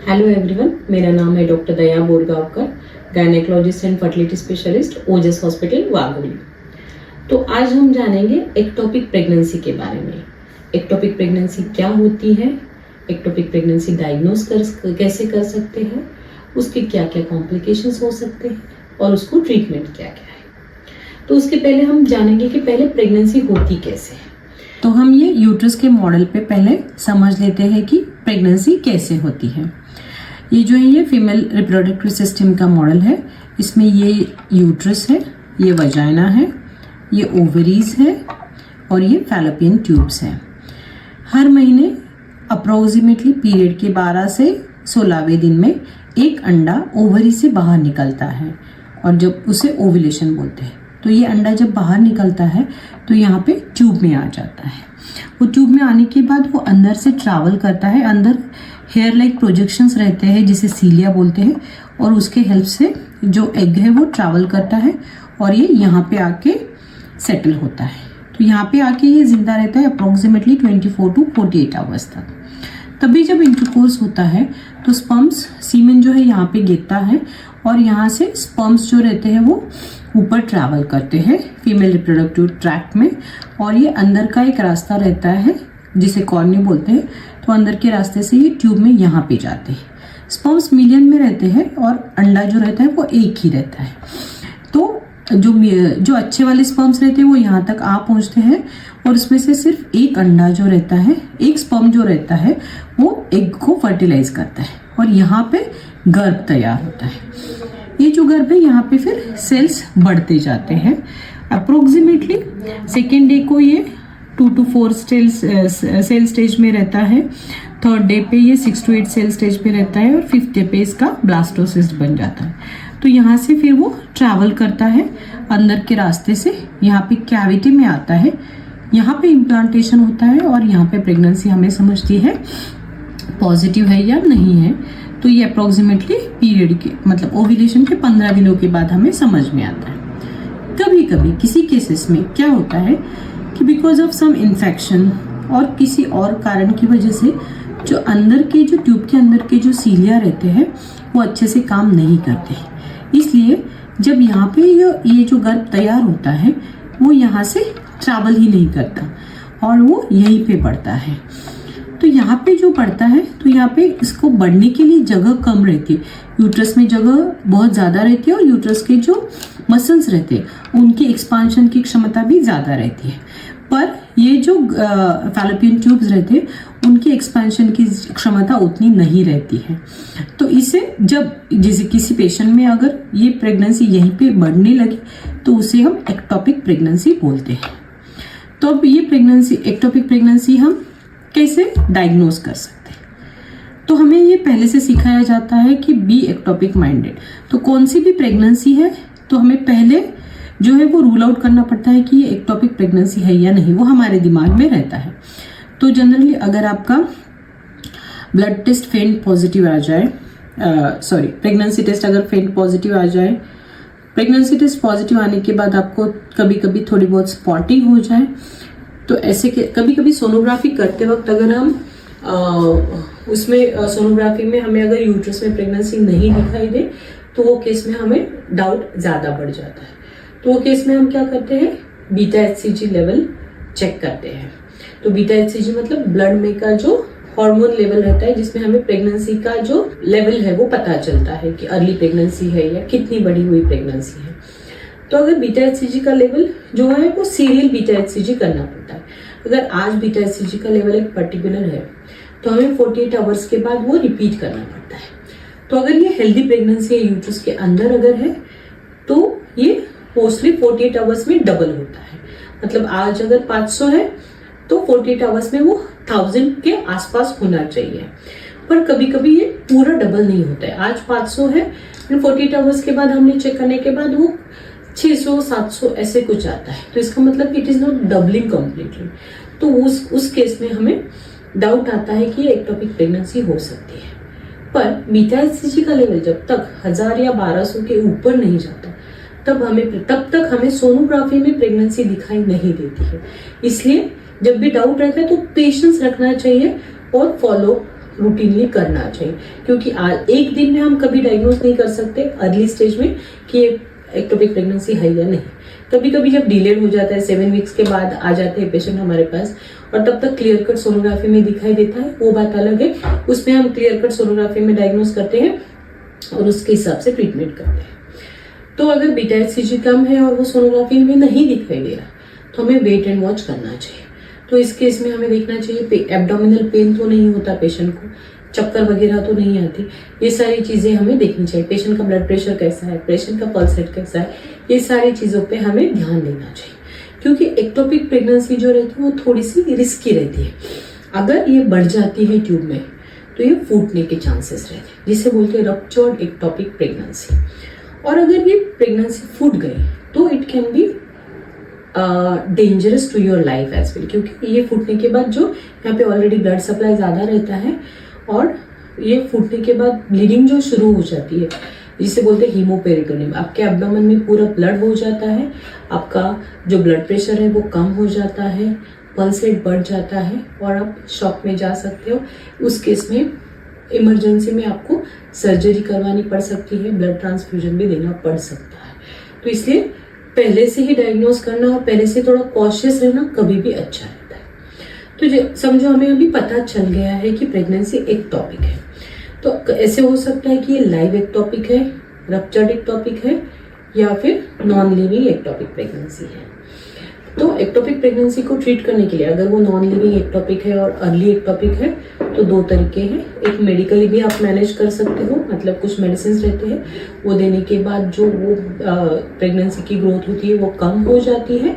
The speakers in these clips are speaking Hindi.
हेलो एवरीवन, मेरा नाम है doctor Daya Borgaonkar, gynaecologist and fertility specialist, Ojas hospital Wagholi. तो आज हम जानेंगे एक्टोपिक प्रेगनेंसी के बारे में। एक्टोपिक प्रेगनेंसी क्या होती है, एक्टोपिक प्रेगनेंसी डायग्नोस कैसे कर सकते हैं, उसके क्या क्या कॉम्प्लिकेशंस हो सकते हैं और उसको ट्रीटमेंट क्या क्या है। तो उसके पहले हम जानेंगे कि पहले प्रेगनेंसी होती कैसे है। तो हम ये यूट्रस के मॉडल पे पहले समझ लेते हैं कि प्रेगनेंसी कैसे होती है। ये जो है ये फीमेल रिप्रोडक्टिव सिस्टम का मॉडल है। इसमें ये यूट्रस है, ये वजाइना है, ये ओवरीज है और ये फैलोपियन ट्यूब्स है। हर महीने अप्रोक्सीमेटली पीरियड के 12 से 16वें दिन में एक अंडा ओवरी से बाहर निकलता है और जब उसे ओव्यूलेशन बोलते हैं। तो ये अंडा जब बाहर निकलता है तो यहाँ पे ट्यूब में आ जाता है। वो ट्यूब में आने के बाद वो अंदर से ट्रैवल करता है। अंदर हेयर लाइक प्रोजेक्शंस रहते हैं जिसे सीलिया बोलते हैं और उसके हेल्प से जो एग है वो ट्रैवल करता है और ये यहाँ पे आके सेटल होता है। तो यहाँ पे आके ये जिंदा रहता है अप्रोक्सीमेटली 24 to 48 आवर्स तक। तभी जब इंटरकोर्स होता है तो स्पर्म्स सीमेन जो है यहाँ पे गिरता है और यहाँ से स्पर्म्स जो रहते हैं वो ऊपर ट्रैवल करते हैं फीमेल रिप्रोडक्टिव ट्रैक्ट में और ये अंदर का एक रास्ता रहता है जिसे कॉर्नी बोलते हैं। तो अंदर के रास्ते से ये ट्यूब में यहाँ पे जाते हैं। स्पर्म्स मिलियन में रहते हैं और अंडा जो रहता है वो एक ही रहता है। तो जो अच्छे वाले स्पर्म्स रहते हैं वो यहाँ तक आ पहुँचते हैं और उसमें से सिर्फ एक अंडा जो रहता है, एक स्पर्म जो रहता है वो एग को फर्टिलाइज करता है और यहाँ पे गर्भ तैयार होता है। ये जो गर्भ है यहाँ पे फिर सेल्स बढ़ते जाते हैं। अप्रोक्सीमेटली सेकेंड डे को ये 2 to 4 सेल स्टेज में रहता है। थर्ड डे पे ये 6 to 8 सेल स्टेज पे रहता है और फिफ्थ डे पे इसका ब्लास्टोसिस्ट बन जाता है। तो यहाँ से फिर वो ट्रैवल करता है अंदर के रास्ते से, यहाँ पे कैविटी में आता है, यहाँ पे इम्प्लांटेशन होता है और यहाँ पे प्रेगनेंसी हमें समझती है पॉजिटिव है या नहीं है। तो ये अप्रोक्सीमेटली पीरियड के मतलब ओव्यूलेशन के 15 दिनों के बाद हमें समझ में आता है। कभी कभी किसी केसेस में क्या होता है कि बिकॉज ऑफ सम इन्फेक्शन और किसी और कारण की वजह से जो अंदर के जो ट्यूब के अंदर के जो सीलिया रहते हैं वो अच्छे से काम नहीं करते। इसलिए जब यहाँ पे ये जो गर्भ तैयार होता है वो यहाँ से ट्रैवल ही नहीं करता और वो यहीं पे बढ़ता है। तो यहाँ पे जो बढ़ता है तो यहाँ पे इसको बढ़ने के लिए जगह कम रहती है। यूट्रस में जगह बहुत ज़्यादा रहती है और यूट्रस के जो मसल्स रहते हैं उनकी एक्सपांशन की क्षमता भी ज़्यादा रहती है। पर ये जो फैलोपियन ट्यूब्स रहते हैं उनकी एक्सपेंशन की क्षमता उतनी नहीं रहती है। तो इसे जब जैसे किसी पेशेंट में अगर ये प्रेगनेंसी यहीं पे बढ़ने लगे तो उसे हम एक्टोपिक प्रेगनेंसी बोलते हैं। तो अब ये प्रेगनेंसी एक्टोपिक प्रेगनेंसी हम कैसे डायग्नोज कर सकते हैं? तो हमें ये पहले से सिखाया जाता है कि बी एक्टोपिक माइंडेड। तो कौन सी भी प्रेगनेंसी है तो हमें पहले जो है वो रूल आउट करना पड़ता है कि ये एक्टोपिक प्रेगनेंसी है या नहीं, वो हमारे दिमाग में रहता है। तो जनरली अगर आपका ब्लड टेस्ट फेंट पॉजिटिव आ जाए, प्रेगनेंसी टेस्ट अगर फेंट पॉजिटिव आ जाए, प्रेगनेंसी टेस्ट पॉजिटिव आने के बाद आपको कभी कभी थोड़ी बहुत स्पॉटिंग हो जाए, तो ऐसे कभी कभी सोनोग्राफी करते वक्त अगर हम उसमें सोनोग्राफी में हमें अगर यूट्रस में प्रेगनेंसी नहीं दिखाई दे तो वो केस में हमें डाउट ज़्यादा बढ़ जाता है। तो वो केस में हम क्या करते हैं, बीटा HCG लेवल चेक करते हैं। तो बीटा HCG मतलब ब्लड में का जो हार्मोन लेवल रहता है जिसमें हमें प्रेगनेंसी का जो लेवल है वो पता चलता है कि अर्ली प्रेगनेंसी है या कितनी बड़ी हुई प्रेगनेंसी है। तो अगर बीटा HCG का लेवल जो है वो सीरियल बीटा HCG करना पड़ता है। अगर आज बीटा HCG का लेवल एक पर्टिकुलर है तो हमें 48 आवर्स के बाद वो रिपीट करना पड़ता है। तो अगर ये हेल्दी प्रेगनेंसी है यूट्रस के अंदर अगर है तो ये मोस्टली 48 आवर्स में डबल होता है। मतलब आज अगर 500 है तो 48 आवर्स में वो 1000 के आसपास होना चाहिए। पर कभी कभी ये पूरा डबल नहीं होता है। आज 500 है, 48 आवर्स के बाद हमने चेक करने के बाद वो 600 700 ऐसे कुछ आता है। तो इसका मतलब it is not doubling completely. तो उस केस में हमें डाउट आता है कि एक्टोपिक प्रेगनेंसी हो सकती है। पर बीटा HCG का लेवल जब तक 1000 या 1200 के ऊपर नहीं जाता तब तक हमें सोनोग्राफी में प्रेगनेंसी दिखाई नहीं देती है। इसलिए जब भी डाउट रहता है तो पेशेंस रखना चाहिए और फॉलो रूटीनली करना चाहिए, क्योंकि एक दिन में हम कभी डायग्नोज नहीं कर सकते अर्ली स्टेज में कि एक्टोपिक प्रेगनेंसी है या नहीं। कभी कभी जब डिलेड हो जाता है, 7 वीक्स के बाद आ जाते हैं पेशेंट हमारे पास, और तब तक क्लियर कट सोनोग्राफी में दिखाई देता है, वो बात अलग है। उसमें हम क्लियर कट सोनोग्राफी में डायग्नोज करते हैं और उसके हिसाब से ट्रीटमेंट करते हैं। तो अगर बीटा एचसीजी कम है और वो सोनोग्राफी में नहीं दिखाई दे रहा, तो हमें वेट एंड वॉच करना चाहिए। तो इस केस में हमें देखना चाहिए एब्डोमिनल पेन तो नहीं होता पेशेंट को, चक्कर वगैरह तो नहीं आती, ये सारी चीज़ें हमें देखनी चाहिए। पेशेंट का ब्लड प्रेशर कैसा है, पेशेंट का पल्स रेट कैसा है, ये सारी चीज़ों पे हमें ध्यान देना चाहिए, क्योंकि एक्टोपिक प्रेगनेंसी जो रहती है वो थोड़ी सी रिस्की रहती है। अगर ये बढ़ जाती है ट्यूब में तो ये फूटने के चांसेस रहते हैं, जिसे बोलते हैं रप्चर्ड एक्टोपिक प्रेगनेंसी। और अगर ये प्रेगनेंसी फूट गई तो it can be dangerous to your life as well, क्योंकि ये फूटने के बाद जो यहाँ पे ऑलरेडी ब्लड सप्लाई ज़्यादा रहता है और ये फूटने के बाद ब्लीडिंग जो शुरू हो जाती है, जिसे बोलते हैं हीमोपेरिटोनियम, आपके एब्डोमेन में पूरा ब्लड हो जाता है, आपका जो ब्लड प्रेशर है वो कम हो जाता है, पल्स रेट बढ़ जाता है और आप शॉक में जा सकते हो। उस केस में इमरजेंसी में आपको सर्जरी करवानी पड़ सकती है, ब्लड ट्रांसफ्यूजन भी देना पड़ सकता है। तो इसलिए पहले से ही डायग्नोज करना और पहले से थोड़ा कॉशियस रहना कभी भी अच्छा रहता है। तो समझो हमें अभी पता चल गया है कि प्रेगनेंसी एक्टोपिक है, तो ऐसे हो सकता है कि ये लाइव एक्टोपिक है, रप्चर्ड एक्टोपिक है, या फिर नॉन लिविंग एक्टोपिक प्रेगनेंसी है। तो एक्टोपिक प्रेगनेंसी को ट्रीट करने के लिए अगर वो नॉन लिविंग एक्टोपिक है और अर्ली एक्टोपिक है तो 2 तरीके हैं। एक मेडिकली भी आप मैनेज कर सकते हो, मतलब कुछ मेडिसिन रहते हैं, वो देने के बाद जो वो प्रेगनेंसी की ग्रोथ होती है वो कम हो जाती है।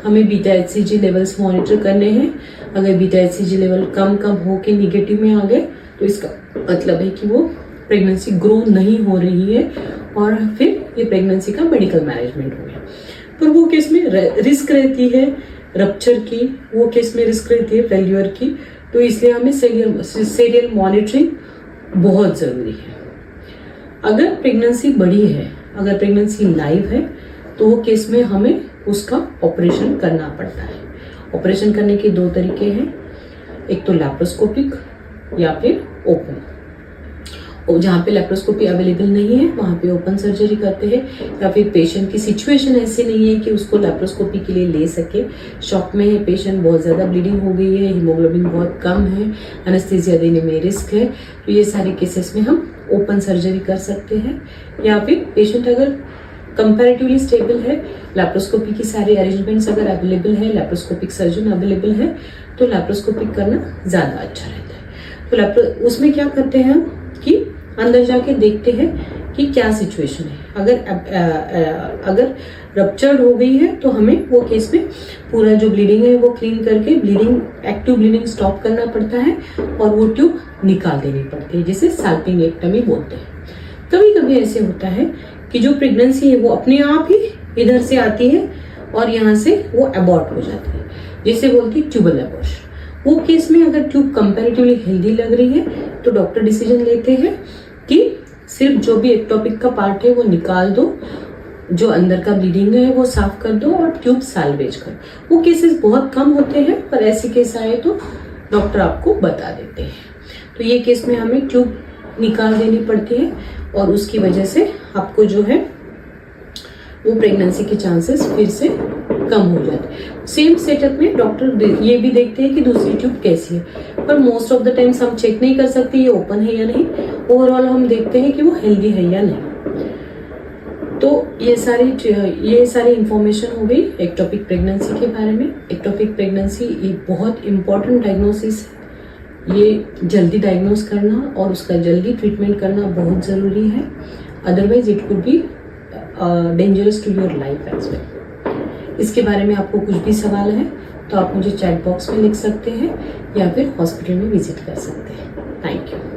हमें बीटा एचसीजी लेवल्स मॉनिटर करने हैं। अगर बीटा एचसीजी लेवल कम होके निगेटिव में आ गए तो इसका मतलब है कि वो प्रेगनेंसी ग्रो नहीं हो रही है और फिर ये प्रेगनेंसी का मेडिकल मैनेजमेंट हो गया। पर वो केस में रिस्क रहती है रप्चर की, वो केस में रिस्क रहती है फेल्यूर की, तो इसलिए हमें सीरियल मॉनिटरिंग बहुत ज़रूरी है। अगर प्रेगनेंसी बड़ी है, अगर प्रेगनेंसी लाइव है, तो वो केस में हमें उसका ऑपरेशन करना पड़ता है। ऑपरेशन करने के 2 तरीके हैं, एक तो लैप्रोस्कोपिक या फिर ओपन। और जहाँ पे लैप्रोस्कोपी अवेलेबल नहीं है वहाँ पे ओपन सर्जरी करते हैं, या फिर पेशेंट की सिचुएशन ऐसी नहीं है कि उसको लैप्रोस्कोपी के लिए ले सके, शॉक में है पेशेंट, बहुत ज़्यादा ब्लीडिंग हो गई है, हीमोग्लोबिन बहुत कम है, एनेस्थीसिया देने में रिस्क है, तो ये सारे केसेस में हम ओपन सर्जरी कर सकते हैं। या फिर पेशेंट अगर कंपैरेटिवली स्टेबल है, लैप्रोस्कोपी की सारे अरेंजमेंट्स अगर अवेलेबल है, लैप्रोस्कोपिक सर्जन अवेलेबल है, तो लैप्रोस्कोपिक करना ज़्यादा अच्छा रहता है। तो उसमें क्या करते हैं हम कि अंदर जाके देखते हैं कि क्या सिचुएशन है। अगर रप्चर्ड हो गई है तो हमें वो केस में पूरा जो ब्लीडिंग है वो क्लीन करके एक्टिव ब्लीडिंग स्टॉप करना पड़ता है और वो ट्यूब निकाल देनी पड़ती है, जिसे साल्पिंगेक्टमी बोलते हैं। कभी कभी ऐसे होता है कि जो प्रेगनेंसी है वो अपने आप ही इधर से आती है और यहाँ से वो अबॉर्ट हो जाती है, जिसे बोलते हैं ट्यूबल अबॉर्शन। वो केस में अगर ट्यूब कंपैरेटिवली हेल्दी लग रही है तो डॉक्टर डिसीजन लेते हैं कि सिर्फ जो भी एक्टोपिक का पार्ट है वो निकाल दो, जो अंदर का ब्लीडिंग है वो साफ कर दो और ट्यूब साल्वेज कर। वो केसेस बहुत कम होते हैं, पर ऐसे केस आए तो डॉक्टर आपको बता देते हैं। तो ये केस में हमें ट्यूब निकाल देनी पड़ती है और उसकी वजह से आपको जो है वो प्रेगनेंसी के चांसेस फिर से कम हो जाते हैं। सेम सेटअप में डॉक्टर ये भी देखते हैं कि दूसरी ट्यूब कैसी है, पर मोस्ट ऑफ द टाइम्स हम चेक नहीं कर सकते ये ओपन है या नहीं। ओवरऑल हम देखते हैं कि वो हेल्दी है या नहीं। तो ये सारी इंफॉर्मेशन हो गई एक्टोपिक प्रेगनेंसी के बारे में। एक्टोपिक प्रेगनेंसी एक बहुत इंपॉर्टेंट डायग्नोसिस है, ये जल्दी डायग्नोस करना और उसका जल्दी ट्रीटमेंट करना बहुत ज़रूरी है, otherwise it could be dangerous to your life as well. इसके बारे में आपको कुछ भी सवाल है तो आप मुझे चैट बॉक्स में लिख सकते हैं या फिर हॉस्पिटल में विजिट कर सकते हैं। Thank you.